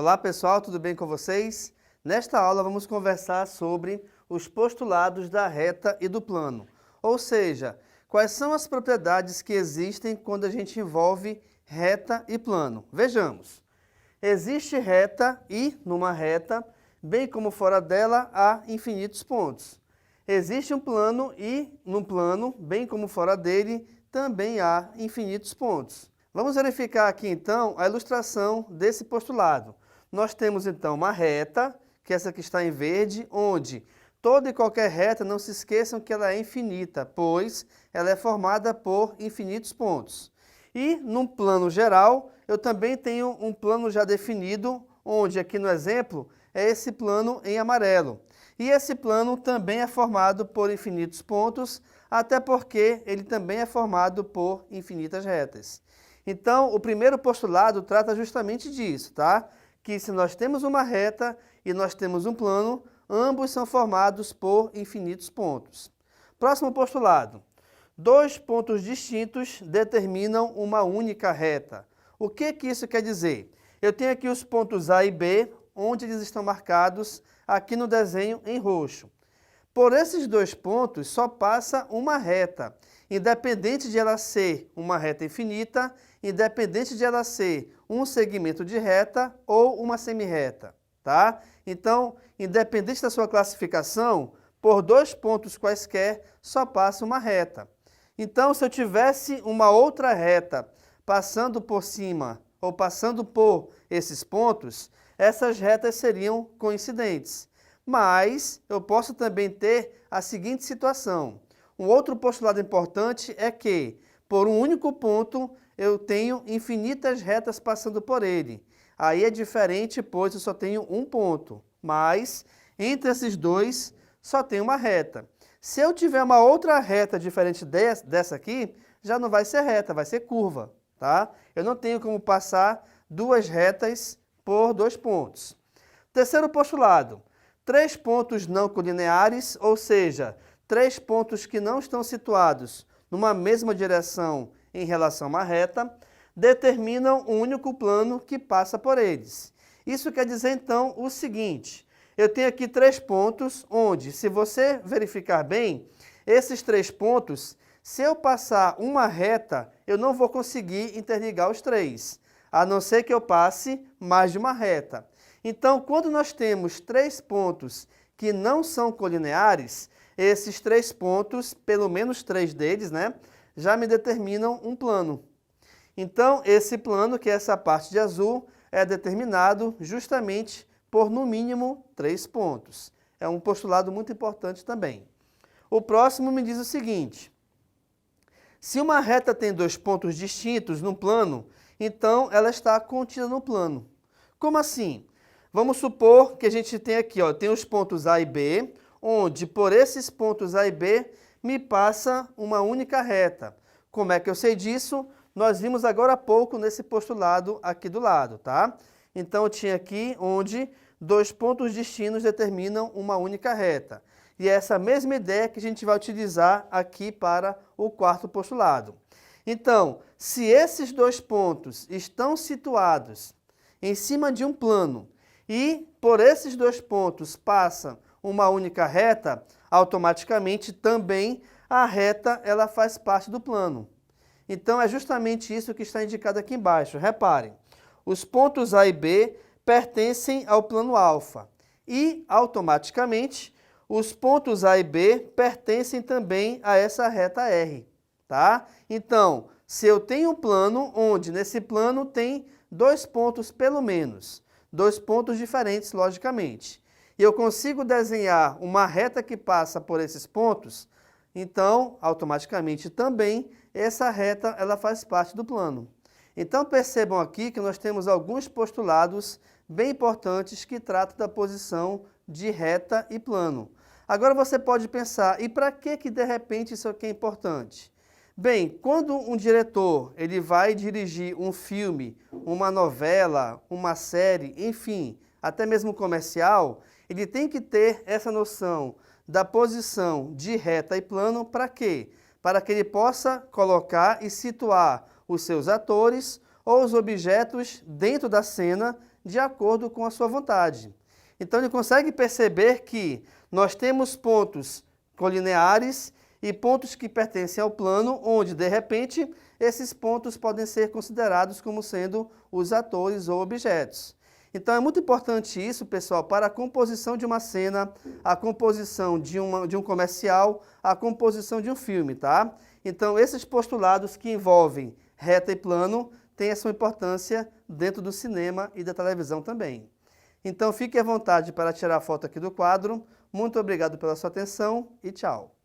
Olá pessoal, tudo bem com vocês? Nesta aula vamos conversar sobre os postulados da reta e do plano. Ou seja, quais são as propriedades que existem quando a gente envolve reta e plano. Vejamos. Existe reta e, numa reta, bem como fora dela, há infinitos pontos. Existe um plano e, num plano, bem como fora dele, também há infinitos pontos. Vamos verificar aqui então a ilustração desse postulado. Nós temos então uma reta, que é essa que está em verde, onde toda e qualquer reta, não se esqueçam que ela é infinita, pois ela é formada por infinitos pontos. E num plano geral, eu também tenho um plano já definido, onde aqui no exemplo é esse plano em amarelo. E esse plano também é formado por infinitos pontos, até porque ele também é formado por infinitas retas. Então, o primeiro postulado trata justamente disso, tá? Que se nós temos uma reta e nós temos um plano, ambos são formados por infinitos pontos. Próximo postulado. Dois pontos distintos determinam uma única reta. O que isso quer dizer? Eu tenho aqui os pontos A e B, onde eles estão marcados aqui no desenho em roxo. Por esses dois pontos só passa uma reta, independente de ela ser uma reta infinita, independente de ela ser um segmento de reta ou uma semirreta, tá? Então, independente da sua classificação, por dois pontos quaisquer só passa uma reta. Então, se eu tivesse uma outra reta passando por cima ou passando por esses pontos, essas retas seriam coincidentes. Mas eu posso também ter a seguinte situação. Um outro postulado importante é que, por um único ponto, eu tenho infinitas retas passando por ele. Aí é diferente, pois eu só tenho um ponto. Mas, entre esses dois, só tem uma reta. Se eu tiver uma outra reta diferente dessa aqui, já não vai ser reta, vai ser curva, tá? Eu não tenho como passar duas retas por dois pontos. Terceiro postulado. Três pontos não colineares, ou seja, três pontos que não estão situados numa mesma direção em relação a uma reta, determinam um único plano que passa por eles. Isso quer dizer, então, o seguinte. Eu tenho aqui três pontos onde, se você verificar bem, esses três pontos, se eu passar uma reta, eu não vou conseguir interligar os três, a não ser que eu passe mais de uma reta. Então, quando nós temos três pontos que não são colineares, esses três pontos, pelo menos três deles, né, já me determinam um plano. Então, esse plano, que é essa parte de azul, é determinado justamente por, no mínimo, três pontos. É um postulado muito importante também. O próximo me diz o seguinte. Se uma reta tem dois pontos distintos no plano, então ela está contida no plano. Como assim? Vamos supor que a gente tem aqui, tem os pontos A e B, onde por esses pontos A e B me passa uma única reta. Como é que eu sei disso? Nós vimos agora há pouco nesse postulado aqui do lado, tá? Então eu tinha aqui onde dois pontos distintos determinam uma única reta. E é essa mesma ideia que a gente vai utilizar aqui para o quarto postulado. Então, se esses dois pontos estão situados em cima de um plano e por esses dois pontos passa uma única reta, automaticamente também a reta ela faz parte do plano. Então é justamente isso que está indicado aqui embaixo. Reparem, os pontos A e B pertencem ao plano alfa e automaticamente os pontos A e B pertencem também a essa reta R, tá? Então, se eu tenho um plano onde nesse plano tem dois pontos pelo menos, dois pontos diferentes, logicamente, e eu consigo desenhar uma reta que passa por esses pontos, então, automaticamente também, essa reta ela faz parte do plano. Então, percebam aqui que nós temos alguns postulados bem importantes que tratam da posição de reta e plano. Agora você pode pensar, e para que de repente isso aqui é importante? Bem, quando um diretor ele vai dirigir um filme, uma novela, uma série, enfim, até mesmo comercial, ele tem que ter essa noção da posição de reta e plano para quê? Para que ele possa colocar e situar os seus atores ou os objetos dentro da cena de acordo com a sua vontade. Então ele consegue perceber que nós temos pontos colineares e pontos que pertencem ao plano, onde, de repente, esses pontos podem ser considerados como sendo os atores ou objetos. Então é muito importante isso, pessoal, para a composição de uma cena, a composição de um comercial, a composição de um filme, tá? Então esses postulados que envolvem reta e plano têm a sua importância dentro do cinema e da televisão também. Então fique à vontade para tirar a foto aqui do quadro. Muito obrigado pela sua atenção e tchau.